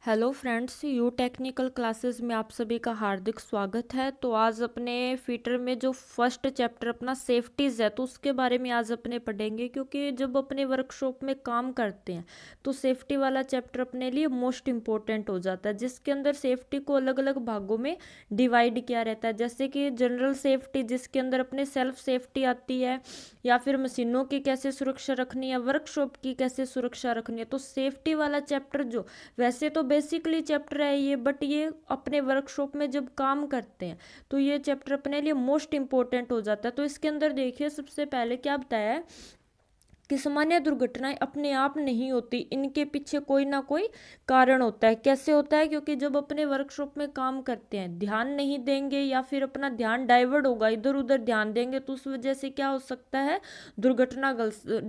Hello friends, you technical classes में आप सभी का हार्दिक स्वागत है। तो आज अपने फीटर में जो फर्स्ट चैप्टर अपना सेफ्टीज़ है तो उसके बारे में आज अपने पढ़ेंगे, क्योंकि जब अपने वर्कशॉप में काम करते हैं तो सेफ्टी वाला चैप्टर अपने लिए मोस्ट इम्पोर्टेंट हो जाता है, जिसके अंदर सेफ्टी को अलग अलग भागों में डिवाइड किया रहता है। जैसे कि जनरल सेफ्टी, जिसके अंदर अपने सेल्फ सेफ्टी आती है, या फिर मशीनों की कैसे सुरक्षा रखनी है, वर्कशॉप की कैसे सुरक्षा रखनी है। तो सेफ्टी वाला चैप्टर जो वैसे तो बेसिकली चैप्टर है ये, बट ये अपने वर्कशॉप में जब काम करते हैं तो ये चैप्टर अपने लिए मोस्ट इंपॉर्टेंट हो जाता है। तो इसके अंदर देखिए, सबसे पहले क्या बताया है कि सामान्य दुर्घटनाएं अपने आप नहीं होती, इनके पीछे कोई ना कोई कारण होता है। कैसे होता है? क्योंकि जब अपने वर्कशॉप में काम करते हैं, ध्यान नहीं देंगे या फिर अपना ध्यान डाइवर्ट होगा, इधर उधर ध्यान देंगे, तो उस वजह से क्या हो सकता है, दुर्घटना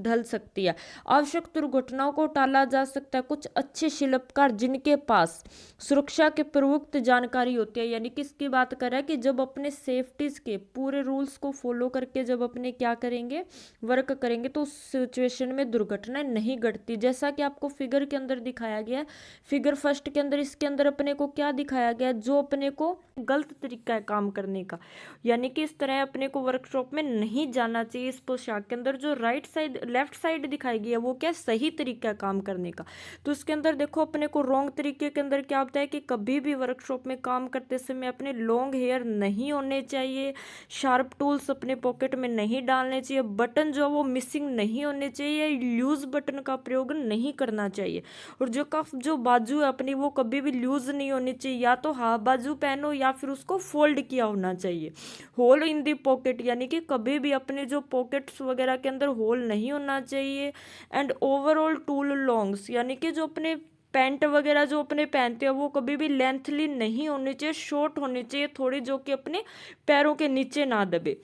ढल सकती है। आवश्यक दुर्घटनाओं को टाला जा सकता है। कुछ अच्छे शिल्पकार जिनके पास सुरक्षा के प्रयुक्त जानकारी होती है, यानी किसकी बात कर रहा है कि जब अपने सेफ्टीज के पूरे रूल्स को फॉलो करके जब अपने क्या करेंगे, वर्क करेंगे, तो उस सिचुएशन में दुर्घटना नहीं घटती। जैसा कि आपको फिगर के अंदर दिखाया गया है, फिगर फर्स्ट के अंदर, इसके अंदर अपने को क्या दिखाया गया है, जो अपने को गलत तरीका है काम करने का, यानी कि इस तरह अपने को वर्कशॉप में नहीं जाना चाहिए। इस पोशाक के अंदर जो राइट साइड लेफ्ट साइड दिखाई गई है वो क्या सही तरीका है काम करने का। तो इसके अंदर देखो, अपने को रॉन्ग तरीके के अंदर क्या होता है कि कभी भी वर्कशॉप में काम करते समय अपने लॉन्ग हेयर नहीं होने चाहिए, शार्प टूल्स अपने पॉकेट में नहीं डालने चाहिए, बटन जो वो मिसिंग नहीं होने चाहिए, लूज बटन का प्रयोग नहीं करना चाहिए, और जो कफ जो बाजू है अपनी वो कभी भी लूज नहीं होनी चाहिए, या तो हाफ बाजू पहनो या फिर उसको फोल्ड किया होना चाहिए। होल इन दी पॉकेट, यानी कि कभी भी अपने जो पॉकेट्स वगैरह के अंदर होल नहीं होना चाहिए। एंड ओवरऑल टूल लॉन्ग्स, यानी कि जो अपने पैंट वगैरह जो अपने पहनते हैं वो कभी भी लेंथली नहीं होनी चाहिए, शॉर्ट होनी चाहिए थोड़ी, जो कि अपने पैरों के नीचे ना दबे।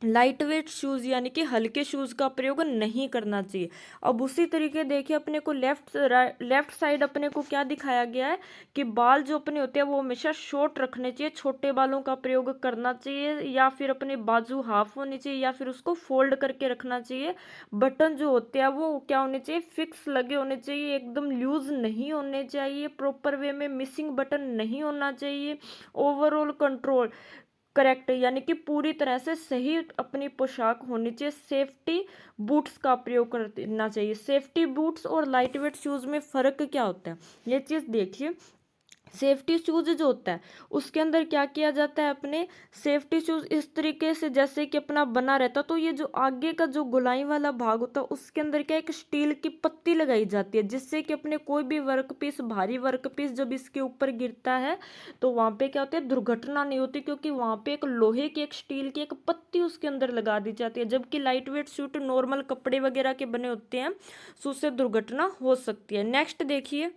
लाइट वेट शूज, यानी कि हल्के शूज का प्रयोग नहीं करना चाहिए। अब उसी तरीके देखिए, अपने को लेफ्ट साइड अपने को क्या दिखाया गया है कि बाल जो अपने होते हैं वो हमेशा शॉर्ट रखने चाहिए, छोटे बालों का प्रयोग करना चाहिए, या फिर अपने बाजू हाफ होनी चाहिए, या फिर उसको फोल्ड करके रखना चाहिए। बटन जो होते हैं वो क्या होने चाहिए, फिक्स लगे होने चाहिए, एकदम लूज नहीं होने चाहिए, प्रॉपर वे में मिसिंग बटन नहीं होना चाहिए। ओवरऑल कंट्रोल करेक्ट, यानी कि पूरी तरह से सही अपनी पोशाक होनी चाहिए। सेफ्टी बूट्स का प्रयोग करना चाहिए। सेफ्टी बूट्स और लाइट वेट शूज में फर्क क्या होता है, ये चीज देखिए। सेफ्टी शूज जो होता है उसके अंदर क्या किया जाता है, अपने सेफ्टी शूज इस तरीके से जैसे कि अपना बना रहता, तो ये जो आगे का जो गोलाई वाला भाग होता है उसके अंदर क्या एक स्टील की पत्ती लगाई जाती है, जिससे कि अपने कोई भी वर्कपीस, भारी वर्कपीस जब इसके ऊपर गिरता है तो वहां पे क्या होता है, दुर्घटना नहीं होती, क्योंकि वहां पे एक लोहे की, एक स्टील की एक पत्ती उसके अंदर लगा दी जाती है। जबकि लाइट वेट सूट नॉर्मल कपड़े वगैरह के बने होते हैं, तो उससे दुर्घटना हो सकती है। नेक्स्ट देखिए,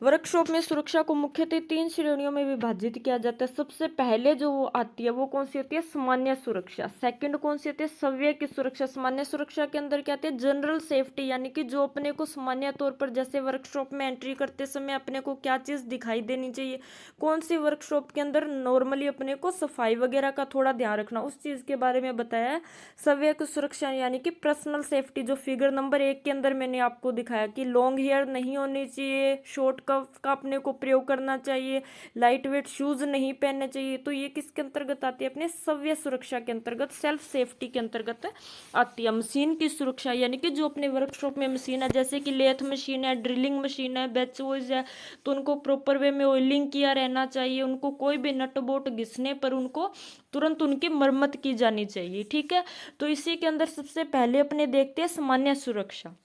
वर्कशॉप में सुरक्षा को मुख्यतः 3 श्रेणियों में विभाजित किया जाता है। सबसे पहले जो वो आती है वो कौन सी होती है, सामान्य सुरक्षा। सेकंड कौन सी होती है, सव्य की सुरक्षा। सामान्य सुरक्षा के अंदर क्या आती है, जनरल सेफ्टी, यानी कि जो अपने को सामान्य तौर पर जैसे वर्कशॉप में एंट्री करते समय अपने को क्या चीज दिखाई देनी चाहिए, कौन सी वर्कशॉप के अंदर नॉर्मली अपने को सफाई वगैरह का थोड़ा ध्यान रखना, उस चीज के बारे में बताया है। सव्य की सुरक्षा यानी कि पर्सनल सेफ्टी, जो फिगर नंबर 1 के अंदर मैंने आपको दिखाया कि लॉन्ग हेयर नहीं होनी चाहिए, शॉर्ट कफ का अपने को प्रयोग करना चाहिए, लाइट वेट शूज नहीं पहनने चाहिए। तो ये किसके अंतर्गत आती है, अपने सव्य सुरक्षा के अंतर्गत, सेल्फ सेफ्टी के अंतर्गत आती है। मशीन की सुरक्षा, यानी कि जो अपने वर्कशॉप में मशीन है, जैसे कि लेथ मशीन है, ड्रिलिंग मशीन है, बेच वॉइस है, तो उनको प्रॉपर वे में ऑयलिंग किया रहना चाहिए। उनको कोई भी नट बोल्ट घिसने पर उनको तुरंत उनकी मरम्मत की जानी चाहिए, ठीक है। तो इसी के अंदर सबसे पहले अपने देखते हैं सामान्य सुरक्षा।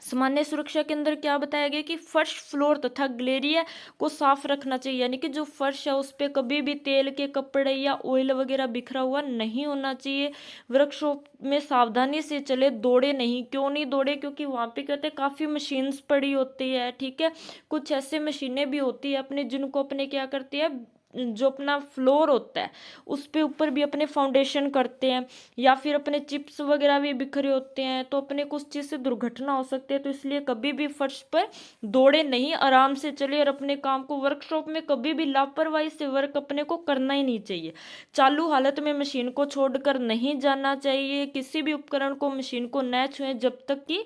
सामान्य सुरक्षा के अंदर क्या बताया गया कि फर्श, फ्लोर तथा गैलरिया को साफ रखना चाहिए, यानी कि जो फर्श है उस पर कभी भी तेल के कपड़े या ऑयल वगैरह बिखरा हुआ नहीं होना चाहिए। वर्कशॉप में सावधानी से चले, दौड़े नहीं। क्यों नहीं दौड़े, क्योंकि वहां पे कहते हैं काफी मशीन्स पड़ी होती है, ठीक है। कुछ ऐसे मशीनें भी होती है अपने, जिनको अपने क्या करती है, जो अपना फ्लोर होता है उस पे ऊपर भी अपने फाउंडेशन करते हैं, या फिर अपने चिप्स वगैरह भी बिखरे होते हैं, तो अपने को उस चीज़ से दुर्घटना हो सकती है। तो इसलिए कभी भी फर्श पर दौड़े नहीं, आराम से चले, और अपने काम को, वर्कशॉप में कभी भी लापरवाही से वर्क अपने को करना ही नहीं चाहिए। चालू हालत में मशीन को छोड़कर नहीं जाना चाहिए। किसी भी उपकरण को, मशीन को न छुएं जब तक कि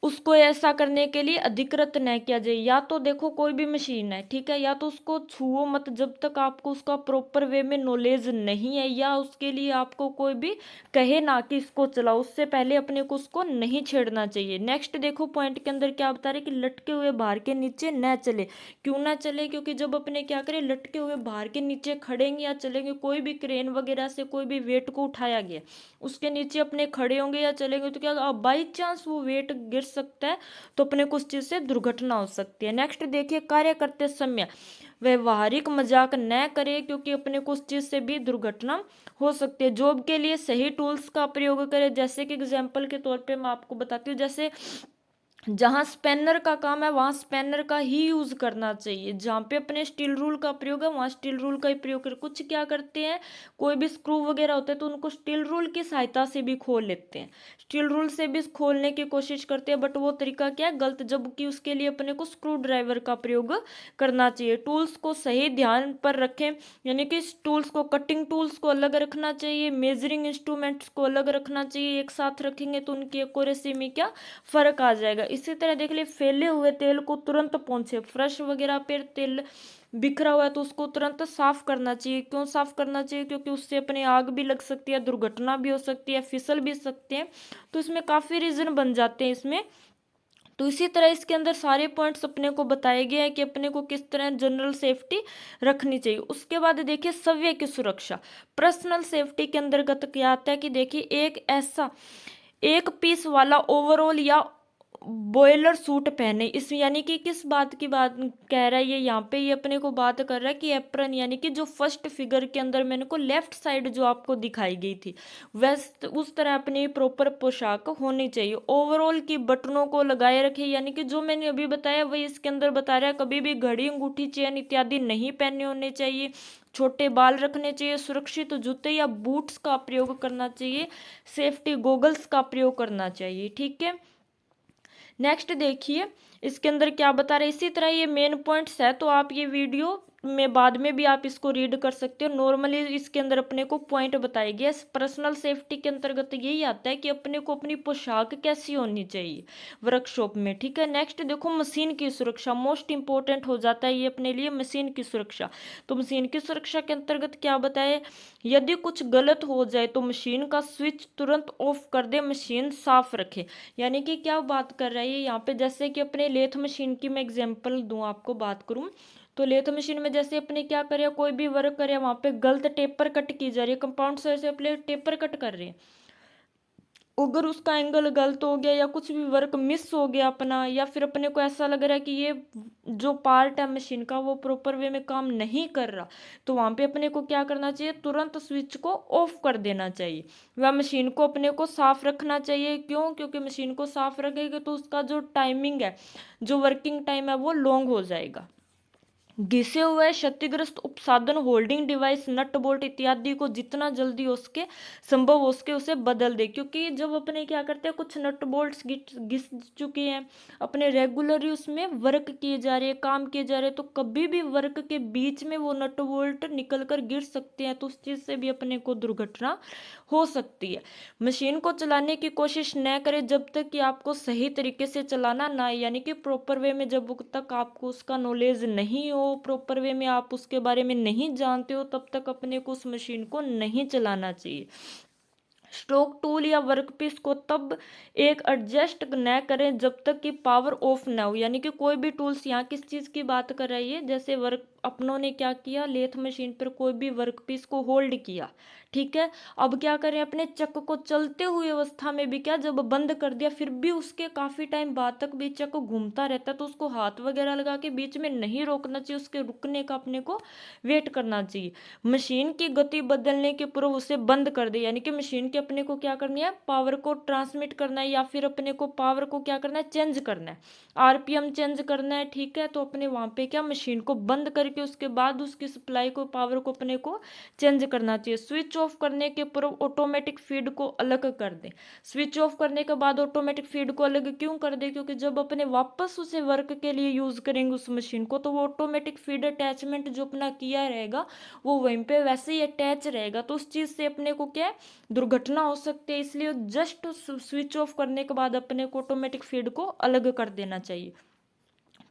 उसको ऐसा करने के लिए अधिकृत न किया जाए। या तो देखो कोई भी मशीन है, ठीक है, या तो उसको छुओ मत जब तक आपको उसका प्रॉपर वे में नॉलेज नहीं है, या उसके लिए आपको कोई भी कहे ना कि इसको चलाओ, उससे पहले अपने को उसको नहीं छेड़ना चाहिए। नेक्स्ट देखो पॉइंट के अंदर क्या बता रहे कि लटके हुए भार के नीचे न चले। क्यों ना चले? क्योंकि जब अपने क्या करें, लटके हुए भार के नीचे खड़ेंगे या चलेंगे, कोई भी क्रेन वगैरह से कोई भी वेट को उठाया गया, उसके नीचे अपने खड़े होंगे या चलेंगे तो क्या बाई चांस वो वेट गिर सकता है, तो अपने को उस चीज से दुर्घटना हो सकती है। नेक्स्ट देखिए, कार्य करते समय व्यवहारिक मजाक न करें, क्योंकि अपने को उस चीज से भी दुर्घटना हो सकती है। जॉब के लिए सही टूल्स का प्रयोग करें। जैसे कि एग्जाम्पल के तौर पे मैं आपको बताती हूँ, जैसे जहां स्पेनर का काम है वहां स्पेनर का ही यूज करना चाहिए। जहां पे अपने स्टील रूल का प्रयोग है वहां स्टील रूल का ही प्रयोग करें। कुछ क्या करते हैं, कोई भी स्क्रू वगैरह होते हैं तो उनको स्टील रूल की सहायता से भी खोल लेते हैं, स्टील रूल से भी खोलने की कोशिश करते हैं, बट वो तरीका क्या है, गलत। जबकि उसके लिए अपने को स्क्रू ड्राइवर का प्रयोग करना चाहिए। टूल्स को सही ध्यान पर रखें, यानी कि टूल्स को, कटिंग टूल्स को अलग रखना चाहिए, मेजरिंग इंस्ट्रूमेंट्स को अलग रखना चाहिए। एक साथ रखेंगे तो उनकी एक्यूरेसी में क्या फर्क आ जाएगा। इसी तरह देख लिए, फैले हुए तेल को तुरंत पोंछे। फ्रश वगैरह पे तेल बिखरा हुआ है तो उसको तुरंत साफ करना चाहिए। क्यों साफ करना चाहिए? क्योंकि उससे अपने आग भी लग सकती है, दुर्घटना भी हो सकती है, फिसल भी सकते हैं। तो इसमें काफी रीजन बन जाते हैं इसमें। तो इसी तरह इसके अंदर सारे पॉइंट्स अपने को बताए गए हैं कि अपने को किस तरह जनरल सेफ्टी रखनी चाहिए। उसके बाद देखिए सव्य की सुरक्षा। पर्सनल सेफ्टी के अंतर्गत क्या आता है कि देखिए एक ऐसा एक पीस वाला ओवरऑल या बॉयलर सूट पहने। इस यानी कि किस बात की बात कह रहा है ये, यहाँ पे ये अपने को बात कर रहा है कि एप्रन, यानी कि जो फर्स्ट फिगर के अंदर मैंने को लेफ्ट साइड जो आपको दिखाई गई थी वैसे उस तरह अपनी प्रॉपर पोशाक होनी चाहिए। ओवरऑल की बटनों को लगाए रखे, यानी कि जो मैंने अभी बताया वही इसके अंदर बता रहा है। कभी भी घड़ी, अंगूठी, चेन इत्यादि नहीं पहने होने चाहिए। छोटे बाल रखने चाहिए। सुरक्षित जूते या बूट्स का प्रयोग करना चाहिए। सेफ्टी गोगल्स का प्रयोग करना चाहिए, ठीक है। नेक्स्ट देखिए इसके अंदर क्या बता रहे हैं। इसी तरह ये मेन पॉइंट्स है, तो आप ये वीडियो में बाद में भी आप इसको रीड कर सकते हो। नॉर्मली इसके अंदर अपने को पॉइंट बताए गए। पर्सनल सेफ्टी के अंतर्गत यही आता है कि अपने को अपनी पोशाक कैसी होनी चाहिए वर्कशॉप में, ठीक है। नेक्स्ट देखो मशीन की सुरक्षा, मोस्ट इंपॉर्टेंट हो जाता है ये अपने लिए, मशीन की सुरक्षा। तो मशीन की सुरक्षा के अंतर्गत क्या बताए, यदि कुछ गलत हो जाए तो मशीन का स्विच तुरंत ऑफ कर दे, मशीन साफ रखे। यानी कि क्या बात कर रहा है ये यहाँ पे, जैसे कि अपने लेथ मशीन की मैं एग्जांपल दूं आपको, बात करूं तो लेथ मशीन में जैसे अपने क्या करे, कोई भी वर्क करे वहां पे गलत टेपर कट की जा रही है, कंपाउंड से अपने टेपर कट कर रहे हैं, अगर उसका एंगल गलत हो गया या कुछ भी वर्क मिस हो गया अपना, या फिर अपने को ऐसा लग रहा है कि ये जो पार्ट है मशीन का वो प्रॉपर वे में काम नहीं कर रहा, तो वहां पे अपने को क्या करना चाहिए, तुरंत स्विच को ऑफ कर देना चाहिए। वह मशीन को अपने को साफ रखना चाहिए। क्यों? क्योंकि मशीन को साफ रखेगा तो उसका जो टाइमिंग है, जो वर्किंग टाइम है वो लॉन्ग हो जाएगा। घिसे हुए क्षतिग्रस्त उपसाधन, होल्डिंग डिवाइस, नट बोल्ट इत्यादि को जितना जल्दी हो सके, संभव हो सके उसे बदल दे। क्योंकि जब अपने क्या करते हैं, कुछ नट बोल्ट घिस चुके हैं, अपने रेगुलरली उसमें वर्क किए जा रहे हैं, काम किए जा रहे हैं, तो कभी भी वर्क के बीच में वो नट बोल्ट निकल कर गिर सकते हैं, तो उस चीज से भी अपने को दुर्घटना हो सकती है। मशीन को चलाने की कोशिश न करें जब तक कि आपको सही तरीके से चलाना ना, यानी कि प्रॉपर वे में जब तक आपको उसका नॉलेज नहीं हो, प्रॉपर वे में आप उसके बारे में नहीं जानते हो, तब तक अपने को उस मशीन को नहीं चलाना चाहिए। स्ट्रोक टूल या वर्कपीस को तब एक एडजस्ट न करें जब तक कि पावर ऑफ ना हो। यानी कि कोई भी टूल्स, यहाँ किस चीज की बात कर रही है, जैसे वर्क अपनों ने क्या किया, लेथ मशीन पर कोई भी वर्कपीस को होल्ड किया, ठीक है। अब क्या करें, अपने चक्र को चलते हुए अवस्था में भी क्या, जब बंद कर दिया फिर भी उसके काफी टाइम बाद तक भी चक्र घूमता रहता है, तो उसको हाथ वगैरह लगा के बीच में नहीं रोकना चाहिए, उसके रुकने का अपने को वेट करना चाहिए। मशीन की गति बदलने के पूर्व उसे बंद कर दे। यानी कि मशीन के अपने को क्या करनी है, पावर को ट्रांसमिट करना है, या फिर अपने को पावर को क्या करना है, चेंज करना है, आरपीएम चेंज करना है, ठीक है। तो अपने वहां पे क्या, मशीन को बंद करके के उसके बाद उसकी सप्लाई को, पावर को अपने को चेंज करना चाहिए। स्विच ऑफ करने के पूर्व ऑटोमेटिक फीड को अलग कर दें। स्विच ऑफ करने के बाद ऑटोमेटिक फीड को अलग क्यों कर दें? क्योंकि जब अपने वापस उसे वर्क के लिए यूज करेंगे उस मशीन को, तो वो ऑटोमेटिक फीड अटैचमेंट जो अपना किया रहेगा वो वहीं पे वैसे ही अटैच रहेगा, तो उस चीज से अपने को क्या है, दुर्घटना हो सकती है। इसलिए जस्ट स्विच ऑफ करने के बाद अपने को ऑटोमेटिक फीड को अलग कर देना चाहिए।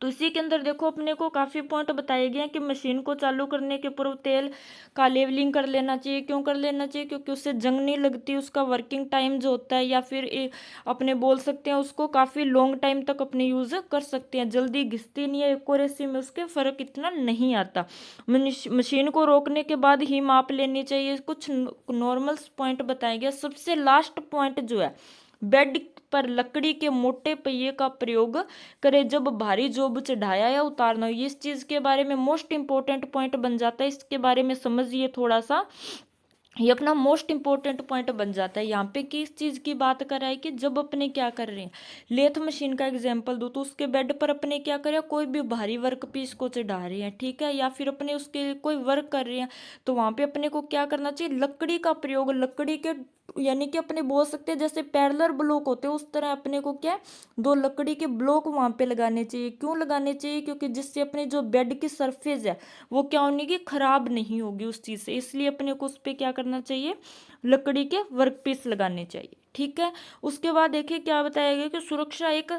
तो इसी के अंदर देखो अपने को काफ़ी पॉइंट बताए गए हैं कि मशीन को चालू करने के पूर्व तेल का लेवलिंग कर लेना चाहिए। क्यों कर लेना चाहिए? क्योंकि उससे जंग नहीं लगती, उसका वर्किंग टाइम जो होता है, या फिर अपने बोल सकते हैं उसको काफ़ी लॉन्ग टाइम तक अपने यूज़ कर सकते हैं, जल्दी घिसती नहीं है, एक्यूरेसी में उसके फ़र्क इतना नहीं आता। मशीन को रोकने के बाद ही माप लेनी चाहिए। कुछ नॉर्मल पॉइंट बताए गए। सबसे लास्ट पॉइंट जो है, बेड पर लकड़ी के मोटे पहिए का प्रयोग करें जब भारी जोब चढ़ाया या उतारना हो। इस चीज के बारे में मोस्ट इंपॉर्टेंट पॉइंट बन जाता है, इसके बारे में समझिए थोड़ा सा। ये अपना मोस्ट इंपॉर्टेंट पॉइंट बन जाता है। यहाँ पे किस चीज की बात कर रहा है कि जब अपने क्या कर रहे हैं, लेथ मशीन का एग्जांपल दो तो उसके बेड पर अपने क्या कर रहे हैं, कोई भी भारी वर्क पीस को चढ़ा रहे हैं, ठीक है, या फिर अपने उसके कोई वर्क कर रहे हैं, तो वहां पे अपने को क्या करना चाहिए, लकड़ी का प्रयोग, लकड़ी के यानी कि अपने बोल सकते हैं जैसे पैरेलल ब्लॉक होते हैं उस तरह अपने को क्या, दो लकड़ी के ब्लॉक वहां पे लगाने चाहिए। क्यों लगाने चाहिए? क्योंकि जिससे अपने जो बेड की सरफेस है वो क्या होने की, खराब नहीं होगी उस चीज से, इसलिए अपने को उस पर क्या करना चाहिए, लकड़ी के वर्क पीस लगाने चाहिए, ठीक है। उसके बाद देखिए क्या बताया गया कि सुरक्षा एक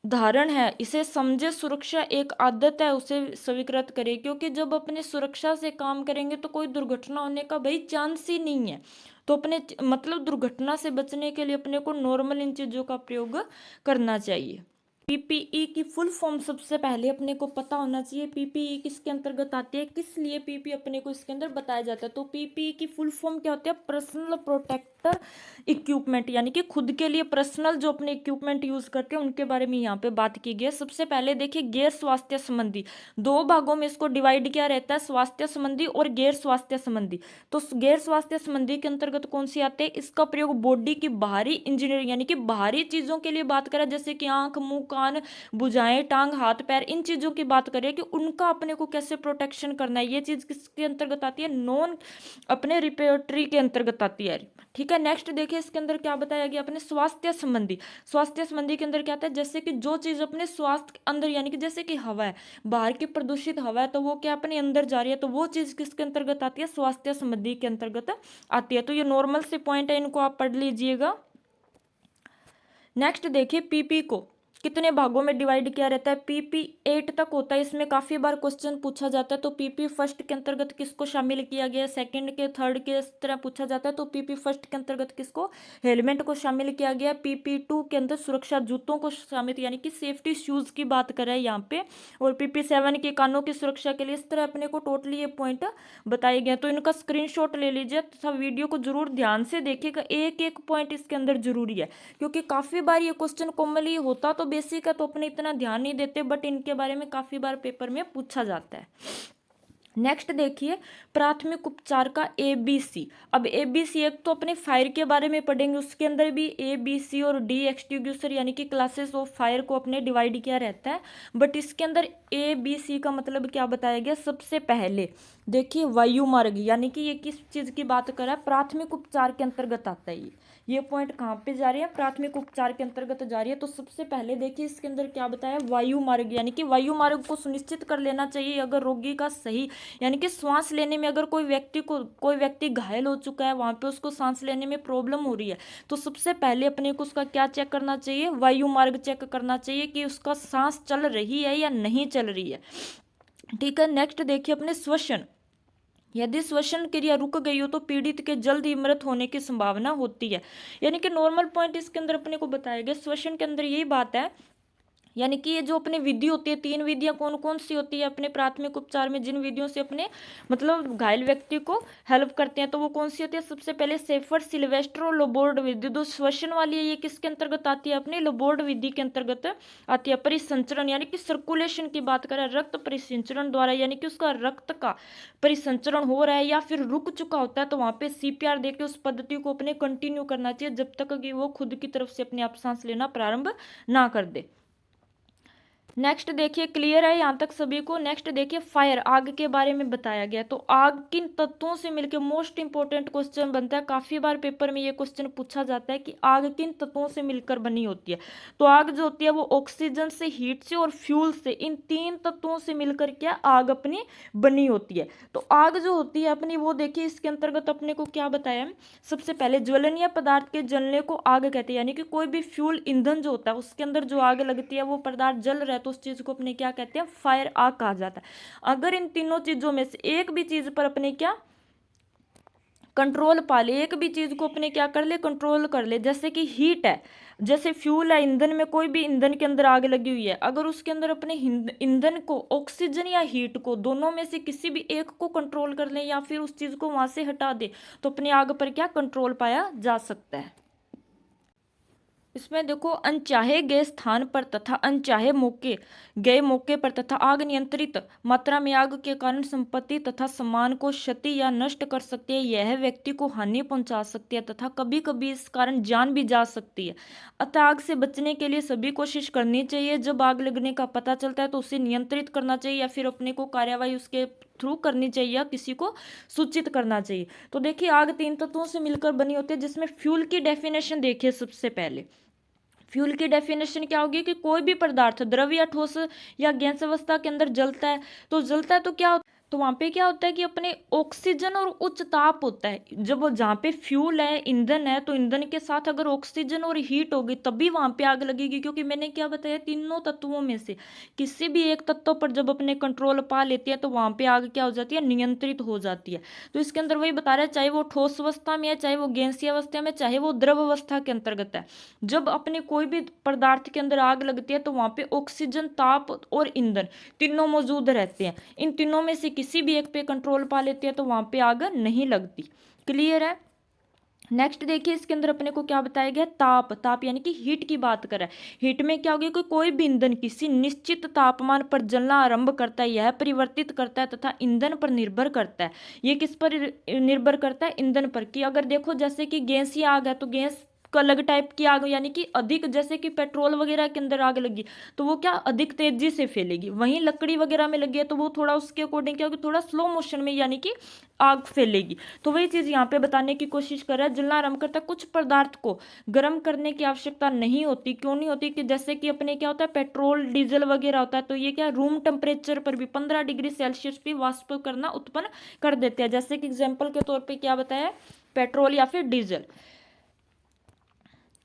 धारण है, इसे समझे, सुरक्षा एक आदत है, उसे स्वीकृत करें। क्योंकि जब अपने सुरक्षा से काम करेंगे तो कोई दुर्घटना होने का भाई चांस ही नहीं है। तो अपने मतलब दुर्घटना से बचने के लिए अपने को नॉर्मल इन चीजों का प्रयोग करना चाहिए। पीपीई की फुल फॉर्म सबसे पहले अपने को पता होना चाहिए। पीपीई किसके अंतर्गत आती है, किस लिए पीपी अपने को इसके अंदर बताया जाता है। तो पीपीई की फुल फॉर्म क्या होती है, पर्सनल प्रोटेक्टर इक्विपमेंट, यानी कि खुद के लिए पर्सनल जो अपने इक्विपमेंट यूज करते हैं उनके बारे में यहाँ पे बात की गई है। सबसे पहले देखिए गैर स्वास्थ्य संबंधी, दो भागों में इसको डिवाइड किया रहता है, स्वास्थ्य संबंधी और गैर स्वास्थ्य संबंधी। तो गैर स्वास्थ्य संबंधी के अंतर्गत कौन सी आते हैं, इसका प्रयोग बॉडी की बाहरी इंजीनियरिंग यानी कि बाहरी चीजों के लिए बात करें, जैसे कि आंख, मुंह, कान, भुजाएं, टांग, हाथ, पैर, इन चीजों की बात करें कि उनका अपने को कैसे प्रोटेक्शन करना है। ये चीज किसके अंतर्गत आती है, नॉन अपने रिपेयर्टरी के अंतर्गत आती है, ठीक है। नेक्स्ट देखिए इसके अंदर क्या बताया गया, अपने स्वास्थ्य संबंधी। स्वास्थ्य संबंधी के अंदर क्या आता है, जैसे कि जो चीज अपने स्वास्थ्य के अंदर, यानी कि जैसे कि हवा है, बाहर की प्रदूषित हवा है तो वो क्या अपने अंदर जा रही है, तो वो चीज किसके अंतर्गत आती है, स्वास्थ्य संबंधी के अंतर्गत आती है। तो ये नॉर्मल से पॉइंट है, इनको आप पढ़ लीजिएगा। नेक्स्ट देखिए पीपी को कितने भागों में डिवाइड किया रहता है, पीपी 8 तक होता है। इसमें काफी बार क्वेश्चन पूछा जाता है। तो पीपी फर्स्ट के अंतर्गत किसको शामिल किया गया, सेकंड के, थर्ड के, इस तरह पूछा जाता है। तो पीपी फर्स्ट के अंतर्गत किसको, हेलमेट को शामिल किया गया। पीपी 2 के अंदर सुरक्षा जूतों को शामिल, यानी कि सेफ्टी शूज की बात करें यहाँ पे। और पीपी 7 के कानों की सुरक्षा के लिए। इस तरह अपने को टोटली ये पॉइंट बताए गए। तो इनका स्क्रीनशॉट ले लीजिए तथा वीडियो को जरूर ध्यान से देखिएगा, एक एक पॉइंट इसके अंदर जरूरी है, क्योंकि काफी बार ये क्वेश्चन कॉमनली होता तो बेसिक है तो अपने इतना ध्यान नहीं देते, बट इनके बारे में काफी बार पेपर में पूछा जाता है। नेक्स्ट देखिए प्राथमिक उपचार का एबीसी। अब एबीसी एक तो अपने फायर के बारे में पढ़ेंगे, उसके अंदर भी एबीसी और डी एक्सटिंग्विशर यानी कि क्लासेस ऑफ फायर को अपने डिवाइड किया रहता है। बट इसके अंदर एबीसी का मतलब क्या बताया गया, सबसे पहले देखिए वायुमार्ग, यानी कि ये किस चीज की बात कर रहा है, प्राथमिक उपचार के अंतर्गत आता है। ये पॉइंट कहाँ पे जा रही है, प्राथमिक उपचार के अंतर्गत जा रही है। तो सबसे पहले देखिए इसके अंदर क्या बताया, वायु मार्ग, यानी कि वायु मार्ग को सुनिश्चित कर लेना चाहिए। अगर रोगी का सही यानी कि सांस लेने में अगर कोई व्यक्ति घायल हो चुका है, वहां पे उसको सांस लेने में प्रॉब्लम हो रही है, तो सबसे पहले अपने को उसका क्या चेक करना चाहिए, वायु मार्ग चेक करना चाहिए कि उसका सांस चल रही है या नहीं चल रही है, ठीक है। नेक्स्ट देखिए अपने श्वसन, यदि श्वसन क्रिया रुक गई हो तो पीड़ित के जल्द ही मृत होने की संभावना होती है। यानी कि नॉर्मल पॉइंट इसके अंदर अपने को बताया गया, श्वसन के अंदर यही बात है, यानी कि ये जो अपनी विधि होती है, 3 विधियां कौन कौन सी होती है अपने प्राथमिक उपचार में, जिन विधियों से अपने मतलब घायल व्यक्ति को हेल्प करते हैं, तो वो कौन सी होती है, सबसे पहले सेफर, सिल्वेस्टर और लोबोर्ड विधि। जो श्वसन वाली है ये किसके अंतर्गत आती है, अपने लोबोर्ड विधि के अंतर्गत आती है। परिसंचरण यानी कि सर्कुलेशन की बात करें, रक्त परिसंचरण द्वारा, यानी कि उसका रक्त का परिसंचरण हो रहा है या फिर रुक चुका होता है, तो वहां पे सीपीआर देके उस पद्धति को अपने कंटिन्यू करना चाहिए जब तक कि वो खुद की तरफ से अपने आप सांस लेना प्रारंभ ना कर दे। नेक्स्ट देखिए, क्लियर है यहाँ तक सभी को। नेक्स्ट देखिए, फायर, आग के बारे में बताया गया। तो आग किन तत्वों से मिलकर, मोस्ट इंपॉर्टेंट क्वेश्चन बनता है, काफी बार पेपर में ये क्वेश्चन पूछा जाता है कि आग किन तत्वों से मिलकर बनी होती है। तो आग जो होती है वो ऑक्सीजन से, हीट से और फ्यूल से, इन तीन तत्वों से मिलकर क्या आग अपनी बनी होती है। तो आग जो होती है अपनी, वो देखिए इसके अंतर्गत अपने को क्या बताया है, सबसे पहले ज्वलनीय पदार्थ के जलने को आग कहते हैं, यानी कि कोई भी फ्यूल ईंधन जो होता है उसके अंदर जो आग लगती है वो पदार्थ जल रहा है तो उस चीज को अपने क्या कहते हैं, फायर, आग कहा जाता है। अगर इन तीनों चीजों में से एक भी चीज पर अपने क्या कंट्रोल पा ले, एक भी चीज को अपने क्या कर ले, कंट्रोल कर ले, जैसे कि हीट है, जैसे फ्यूल है, ईंधन में कोई भी ईंधन के अंदर आग लगी हुई है, अगर उसके अंदर अपने ईंधन को, ऑक्सीजन या हीट को, दोनों में से किसी भी एक को कंट्रोल कर ले या फिर उस चीज को वहां से हटा दे तो अपनी आग पर क्या कंट्रोल पाया जा सकता है। इसमें देखो, अनचाहे गए स्थान पर तथा अनचाहे मौके पर तथा आग नियंत्रित मात्रा में आग के कारण संपत्ति तथा सामान को क्षति या नष्ट कर सकती है, यह व्यक्ति को हानि पहुंचा सकती है तथा कभी कभी इस कारण जान भी जा सकती है। अतः आग से बचने के लिए सभी कोशिश करनी चाहिए। जब आग लगने का पता चलता है तो उसे नियंत्रित करना चाहिए या फिर अपने को कार्यवाही उसके थ्रू करनी चाहिए या किसी को सूचित करना चाहिए। तो देखिए, आग तीन तत्वों से मिलकर बनी होती है, जिसमें फ्यूल की डेफिनेशन देखिए। सबसे पहले फ्यूल की डेफिनेशन क्या होगी कि कोई भी पदार्थ द्रव या ठोस या गैस अवस्था के अंदर जलता है, तो क्या, तो वहां पे क्या होता है कि अपने ऑक्सीजन और उच्च ताप होता है। जब वो जहाँ पे फ्यूल है, ईंधन है, तो ईंधन के साथ अगर ऑक्सीजन और हीट होगी तभी वहां पे आग लगेगी, क्योंकि मैंने क्या बताया, तीनों तत्वों में से किसी भी एक तत्व पर जब अपने कंट्रोल पा लेती है तो वहां पे आग क्या हो जाती है, नियंत्रित हो जाती है। तो इसके अंदर वही बता रहा है, चाहे वो ठोस अवस्था में है, चाहे वो गैसीय अवस्था में, चाहे वो द्रव अवस्था के अंतर्गत है, जब अपने कोई भी पदार्थ के अंदर आग लगती है तो वहां पे ऑक्सीजन, ताप और ईंधन तीनों मौजूद रहते हैं। इन तीनों में से किसी भी एक पे कंट्रोल पा लेती है तो वहां पे आग नहीं लगती। क्लियर है। नेक्स्ट देखिए, इसके अंदर अपने को क्या बताया गया, ताप यानी कि हीट की बात करें। हीट में क्या होगी कि कोई भी ईंधन किसी निश्चित तापमान पर जलना आरंभ करता है, यह परिवर्तित करता है तथा ईंधन पर निर्भर करता है। ये किस पर निर्भर करता है, ईंधन पर। कि अगर देखो, जैसे कि गैसीय आग है तो गैस का अलग टाइप की आग, यानी कि अधिक, जैसे कि पेट्रोल वगैरह के अंदर आग लगी तो वो क्या अधिक तेजी से फैलेगी। वहीं लकड़ी वगैरह में लगी है तो वो थोड़ा उसके अकॉर्डिंग क्या होगी, थोड़ा स्लो मोशन में यानी कि आग फैलेगी। तो वही चीज यहाँ पे बताने की कोशिश कर रहा है, जलना आरंभ करता है। कुछ पदार्थ को गर्म करने की आवश्यकता नहीं होती। क्यों नहीं होती, कि जैसे कि अपने क्या होता है, पेट्रोल डीजल वगैरह होता है तो ये क्या रूम टेम्परेचर पर भी 15 डिग्री सेल्सियस पे वाष्प करना उत्पन्न कर देते हैं। जैसे कि एग्जाम्पल के तौर पर क्या बताया, पेट्रोल या फिर डीजल।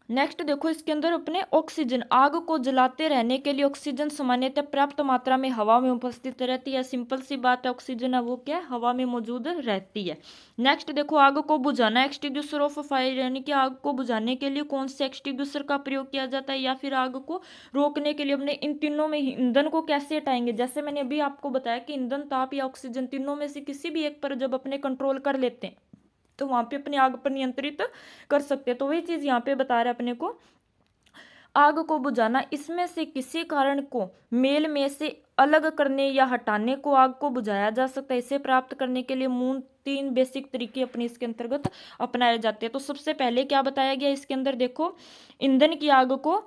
नेक्स्ट देखो, इसके अंदर अपने ऑक्सीजन, आग को जलाते रहने के लिए ऑक्सीजन सामान्यतः पर्याप्त मात्रा में हवा में उपस्थित रहती है। सिंपल सी बात है, ऑक्सीजन है वो क्या है, हवा में मौजूद रहती है। नेक्स्ट देखो, आग को बुझाना, एक्सटिंग्विशर ऑफ फायर, यानी कि आग को बुझाने के लिए कौन से एक्सटिंग्विशर का प्रयोग किया जाता है, या फिर आग को रोकने के लिए अपने इन तीनों में ईंधन को कैसे हटाएंगे। जैसे मैंने अभी आपको बताया कि ईंधन, ताप या ऑक्सीजन, तीनों में से किसी भी एक पर जब अपने कंट्रोल कर लेते हैं तो वहां पे अपनी आग पर नियंत्रित कर सकते हैं। तो वही चीज यहाँ पे बता रहा है अपने को, आग को बुझाना, इसमें से किसी कारण को मेल में से अलग करने या हटाने को आग को बुझाया जा सकता है। इसे प्राप्त करने के लिए मूल 3 बेसिक तरीके अपने इसके अंतर्गत अपनाए जाते हैं। तो सबसे पहले क्या बताया गया इसके अंदर, देखो, ईंधन की आग को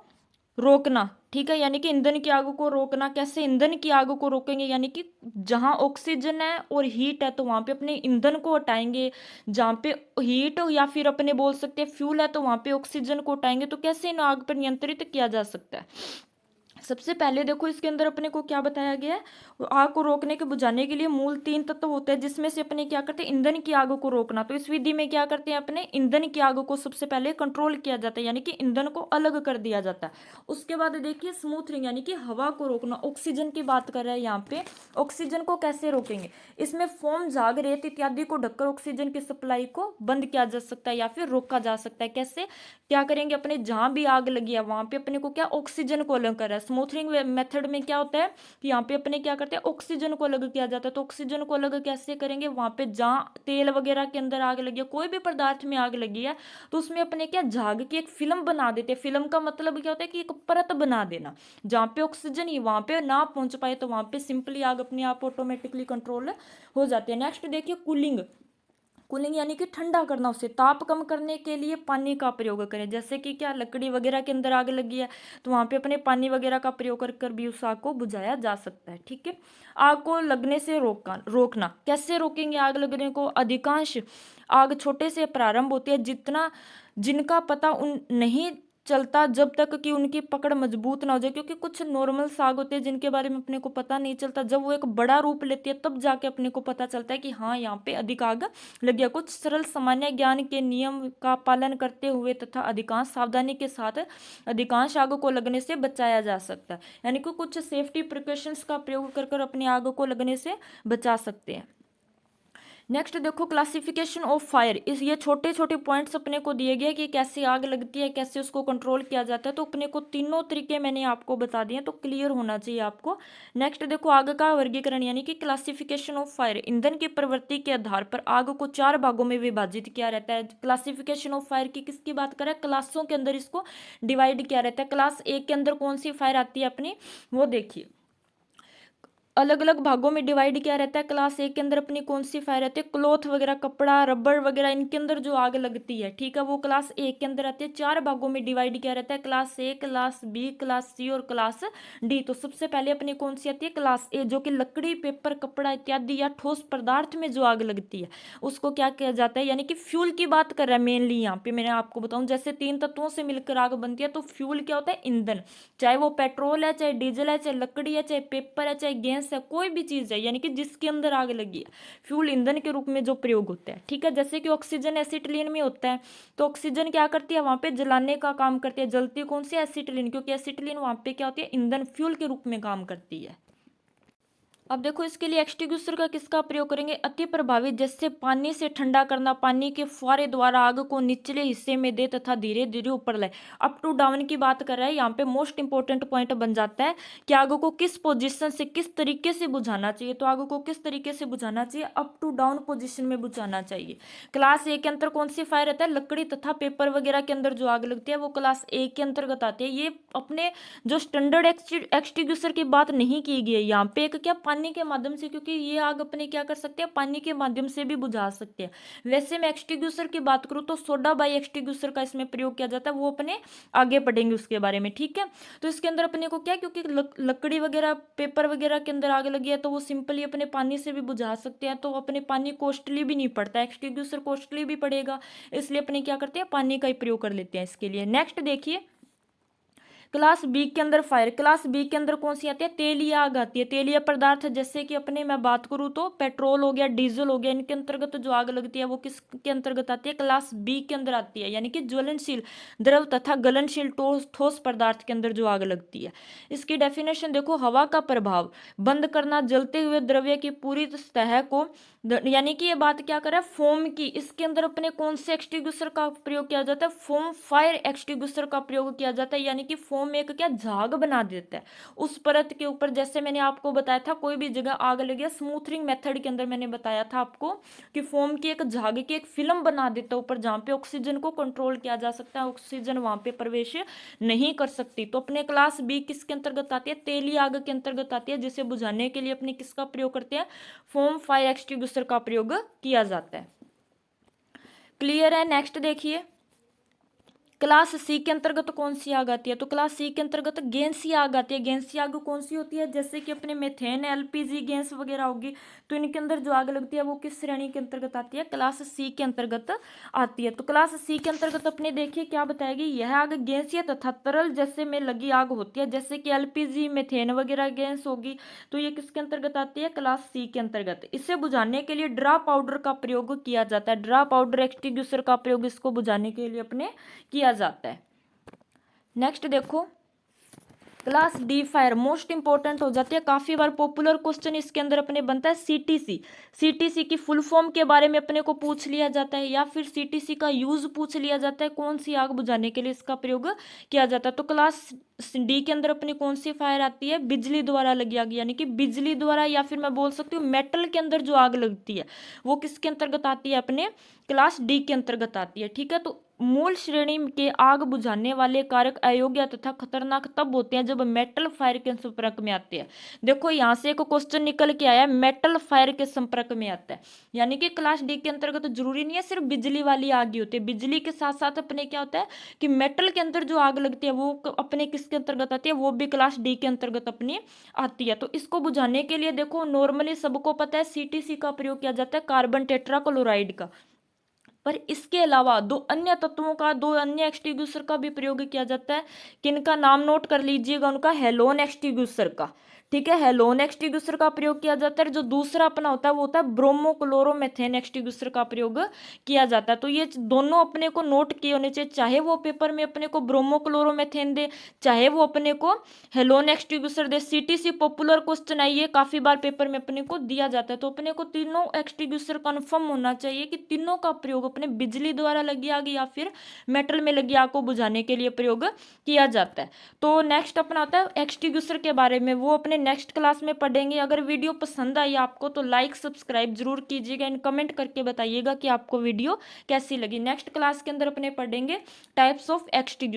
रोकना, ठीक है, यानी कि ईंधन की आग को रोकना। कैसे ईंधन की आग को रोकेंगे, यानी कि जहां ऑक्सीजन है और हीट है तो वहां पे अपने ईंधन को हटाएंगे, जहां पे हीट या फिर अपने बोल सकते हैं फ्यूल है तो वहां पे ऑक्सीजन को हटाएंगे। तो कैसे इन आग पर नियंत्रित किया जा सकता है। सबसे पहले देखो, इसके अंदर अपने को क्या बताया गया है, आग को रोकने के बुझाने के लिए मूल 3 तत्व होते हैं, जिसमें से अपने क्या करते हैं, ईंधन की आग को रोकना। तो इस विधि में क्या करते हैं, अपने ईंधन की आग को सबसे पहले कंट्रोल किया जाता है, यानी कि ईंधन को अलग कर दिया जाता है। उसके बाद देखिए स्मूथरिंग, यानी कि हवा को रोकना। ऑक्सीजन की बात कर रहे हैं यहाँ पे, ऑक्सीजन को कैसे रोकेंगे, इसमें फोम, झाग, रेत इत्यादि को ढककर ऑक्सीजन की सप्लाई को बंद किया जा सकता है या फिर रोका जा सकता है। कैसे, क्या करेंगे, अपने जहां भी आग लगी है वहां पे अपने को क्या ऑक्सीजन को अलग कर रहा है। स्मूथरिंग मेथड में क्या होता है कि यहाँ पे अपने क्या करते हैं, ऑक्सीजन को अलग किया जाता है। तो ऑक्सीजन को अलग कैसे करेंगे, वहां पे जहाँ तेल वगैरह के अंदर आग लगी है, कोई भी पदार्थ में आग लगी है तो उसमें अपने क्या झाग की एक फिल्म बना देते हैं। फिल्म का मतलब क्या होता है कि एक परत बना देना, जहाँ पे ऑक्सीजन ही वहां पे ना पहुंच पाए तो वहां पे सिंपली आग अपने आप ऑटोमेटिकली कंट्रोल हो जाती है। नेक्स्ट देखिए कूलिंग, कूलिंग यानी कि ठंडा करना, उसे ताप कम करने के लिए पानी का प्रयोग करें। जैसे कि क्या लकड़ी वगैरह के अंदर आग लगी है तो वहाँ पे अपने पानी वगैरह का प्रयोग कर कर भी उस आग को बुझाया जा सकता है। ठीक है, आग को लगने से रोकना, कैसे रोकेंगे आग लगने को? अधिकांश आग छोटे से प्रारंभ होती है, जिनका पता उन नहीं चलता जब तक कि उनकी पकड़ मजबूत ना हो जाए। क्योंकि कुछ नॉर्मल साग होते हैं जिनके बारे में अपने को पता नहीं चलता, जब वो एक बड़ा रूप लेती है तब जाके अपने को पता चलता है कि हाँ यहाँ पे अधिक आग लग गया। कुछ सरल सामान्य ज्ञान के नियम का पालन करते हुए तथा अधिकांश सावधानी के साथ अधिकांश आग को लगने से बचाया जा सकता है। यानी कि कुछ सेफ्टी प्रिकॉशंस का प्रयोग कर कर अपनी आग को लगने से बचा सकते हैं। नेक्स्ट देखो, क्लासिफिकेशन ऑफ फायर। ये छोटे छोटे पॉइंट्स अपने को दिए गए कि कैसे आग लगती है, कैसे उसको कंट्रोल किया जाता है। तो अपने को तीनों तरीके मैंने आपको बता दिए, तो क्लियर होना चाहिए आपको। नेक्स्ट देखो, आग का वर्गीकरण यानी कि क्लासिफिकेशन ऑफ फायर। ईंधन की प्रवृत्ति के आधार पर आग को 4 भागों में विभाजित किया रहता है। क्लासिफिकेशन ऑफ फायर की किसकी बात करें? क्लासों के अंदर इसको डिवाइड किया रहता है। क्लास ए के अंदर कौन सी फायर आती है अपनी, वो देखिए। अलग अलग भागों में डिवाइड किया रहता है। क्लास ए के अंदर अपनी कौन सी फायर रहती है? क्लॉथ वगैरह, कपड़ा, रबर वगैरह, इनके अंदर जो आग लगती है, ठीक है, वो क्लास ए के अंदर आती है। 4 भागों में डिवाइड किया रहता है, class A, class B, class C और क्लास डी। तो सबसे पहले अपनी कौन सी आती है? क्लास ए, जो कि लकड़ी, पेपर, कपड़ा इत्यादि या ठोस पदार्थ में जो आग लगती है उसको क्या किया जाता है? यानी कि फ्यूल की बात कर रहा है मेनली यहाँ पे। मैंने आपको बताऊं, जैसे 3 तत्वों से मिलकर आग बनती है, तो फ्यूल क्या होता है? ईंधन। चाहे वो पेट्रोल है, चाहे डीजल है, चाहे लकड़ी है, चाहे पेपर है, चाहे गैस है, कोई भी चीज है यानी कि जिसके अंदर आग लगी है, फ्यूल ईंधन के रूप में जो प्रयोग होता है। ठीक है, जैसे कि ऑक्सीजन एसिटिलीन में होता है, तो ऑक्सीजन क्या करती है? वहां पे जलाने का काम करती है। जलती कौन सी? एसिटिलीन, क्योंकि एसिटिलीन वहां पे क्या होती है? ईंधन, फ्यूल के रूप में काम करती है। अब देखो, इसके लिए एक्सटिंग्विशर का किसका प्रयोग करेंगे? अति प्रभावी, जैसे पानी से ठंडा करना, पानी के फुहारे द्वारा आग को निचले हिस्से में दे तथा धीरे धीरे ऊपर लाए। अप टू डाउन की बात कर रहा है यहाँ पे। मोस्ट इंपोर्टेंट पॉइंट बन जाता है कि आग को किस पोजीशन से, किस तरीके से बुझाना चाहिए। तो आग को किस तरीके से बुझाना चाहिए? अप टू डाउन पोजिशन में बुझाना चाहिए। क्लास ए के अंतर कौन सी फायर रहता है? लकड़ी तथा पेपर वगैरह के अंदर जो आग लगती है वो क्लास ए के अंतर्गत आती है। ये अपने जो स्टैंडर्ड एक्सटिंग्विशर की बात नहीं की गई है यहाँ पे, एक क्या पानी के माध्यम से, क्योंकि ये आग अपने क्या कर सकते हैं? पानी के माध्यम से भी बुझा सकते हैं। वैसे मैं एक्सटिंग्विशर की बात करूँ तो सोडा बाई एक्सटिंग्विशर का इसमें प्रयोग किया जाता है, वो अपने आगे पढ़ेंगे उसके बारे में। ठीक है, तो इसके अंदर अपने को क्या, क्योंकि लकड़ी वगैरह, पेपर वगैरह के अंदर आग लगी है तो वो सिंपली अपने पानी से भी बुझा सकते हैं। तो अपने पानी कॉस्टली भी नहीं पड़ता, एक्सटिंग्विशर कॉस्टली भी पड़ेगा, इसलिए अपने क्या करते हैं? पानी का ही प्रयोग कर लेते हैं इसके लिए। नेक्स्ट देखिए, क्लास बी के अंदर फायर। क्लास बी के अंदर कौन सी आती है? तेलीय आग आती है। तेलीय पदार्थ, जैसे कि अपने मैं बात करूँ तो पेट्रोल हो गया, डीजल हो गया, इनके अंतर्गत जो आग लगती है वो किसके अंतर्गत आती है? क्लास बी के अंदर आती है। यानी कि ज्वलनशील द्रव तथा गलनशील ठोस पदार्थ के अंदर जो आग लगती है। इसकी डेफिनेशन देखो, हवा का प्रभाव बंद करना, जलते हुए द्रव्य की पूरी सतह को, यानी कि ये बात क्या कर रहा है? फोम की। इसके अंदर अपने कौन से एक्सटिंग्विशर का प्रयोग किया जाता है? फोम फायर एक्सटिंग्विशर का प्रयोग किया जाता है। यानी कि फोम एक क्या, झाग बना देता है उस परत के ऊपर। जैसे मैंने आपको बताया था, कोई भी जगह आग लगी, स्मूथरिंग मेथड के अंदर मैंने बताया था आपको कि फोम की एक झाग की एक फिल्म बना देता है ऊपर, जहाँ पे ऑक्सीजन को कंट्रोल किया जा सकता है, ऑक्सीजन वहां पे प्रवेश नहीं कर सकती। तो अपने क्लास बी किसके अंतर्गत आती है? तेली आग के अंतर्गत आती है, जिसे बुझाने के लिए अपने किसका प्रयोग करते हैं? फोम फायर एक्सटिंग्विशर का प्रयोग किया जाता है। क्लियर है? नेक्स्ट देखिए, क्लास सी के अंतर्गत कौन सी आग आती है? तो क्लास सी के अंतर्गत गैसीय आग आती है। गैसीय आग कौन सी होती है? जैसे कि अपने मेथेन, एलपीजी गैस वगैरह होगी, तो इनके अंदर जो आग लगती है वो किस श्रेणी के अंतर्गत आती है? क्लास सी के अंतर्गत आती है। तो क्लास सी के अंतर्गत अपने देखिए क्या बताएगी, यह आग गैसीय तथा तरल जैसे में लगी आग होती है, जैसे कि एलपीजी, मेथेन वगैरह गैस होगी, तो ये किसके अंतर्गत आती है? क्लास सी के अंतर्गत। इसे बुझाने के लिए ड्रा पाउडर का प्रयोग किया जाता है। ड्रा पाउडर एक्सटिंग्विशर का प्रयोग इसको बुझाने के लिए अपने किया जाता है। नेक्स्ट देखो, class D fire most important हो जाती है, काफी बार पॉपुलर क्वेश्चन इसके अंदर अपने बनता है। सीटीसी, सीटीसी की फुल फॉर्म के बारे में अपने को पूछ लिया जाता है, या फिर सीटीसी का यूज पूछ लिया जाता है, कौन सी आग बुझाने के लिए इसका प्रयोग किया जाता है। तो क्लास डी के अंदर अपनी कौन सी फायर आती है, बिजली द्वारा लगी आग, यानी कि बिजली द्वारा, या फिर मैं बोल सकती हूँ मेटल के अंदर जो आग लगती है वो किसके अंतर्गत आती है, अपने क्लास डी के अंतर्गत आती है। ठीक है, तो मूल श्रेणी के आग बुझाने वाले कारक अयोग्य तथा खतरनाक तब होते हैं जब मेटल फायर के संपर्क में आते हैं। देखो यहाँ से एक क्वेश्चन निकल के आया, मेटल फायर के संपर्क में आता है, यानी कि क्लास डी के अंतर्गत तो जरूरी नहीं है सिर्फ बिजली वाली आग ही होती है, बिजली के साथ साथ अपने क्या होता है कि मेटल के अंदर जो आग लगती है वो अपने किसके अंतर्गत आती है, वो भी क्लास डी के अंतर्गत अपनी आती है। तो इसको बुझाने के लिए देखो नॉर्मली सबको पता है सीटीसी का प्रयोग किया जाता है, कार्बन टेट्राक्लोराइड का, पर इसके अलावा दो अन्य तत्वों का, दो अन्य एक्सटिंग्विशर का भी प्रयोग किया जाता है। किनका नाम नोट कर लीजिएगा, उनका हेलोन एक्सटिंग्विशर का। ठीक है, हेलोन एक्सटिंग्विशर का प्रयोग किया जाता है। जो दूसरा अपना होता है वो होता है ब्रोमोक्लोरोमेथेन एक्सटिंग्विशर का प्रयोग किया जाता है। तो ये दोनों अपने को नोट किए होने चाहिए, चाहे वो पेपर में अपने को ब्रोमोक्लोरोमेथेन दे, चाहे वो अपने को हेलोन एक्सटिंग्विशर दे। सीटीसी पॉपुलर क्वेश्चन है, ये काफी बार पेपर में अपने को दिया जाता है। तो अपने को तीनों एक्सटिंग्विशर कंफर्म होना चाहिए कि तीनों का प्रयोग अपने बिजली द्वारा लगी आग या फिर मेटल में लगी आग को बुझाने के लिए प्रयोग किया जाता है। तो नेक्स्ट अपना आता है एक्सटिंग्विशर के बारे में, वो अपने नेक्स्ट क्लास में पढ़ेंगे। अगर वीडियो पसंद आई आपको तो लाइक सब्सक्राइब जरूर कीजिएगा, एंड कमेंट करके बताइएगा कि आपको वीडियो कैसी लगी। नेक्स्ट क्लास के अंदर अपने पढ़ेंगे टाइप्स ऑफ एक्सटिंग्विशर।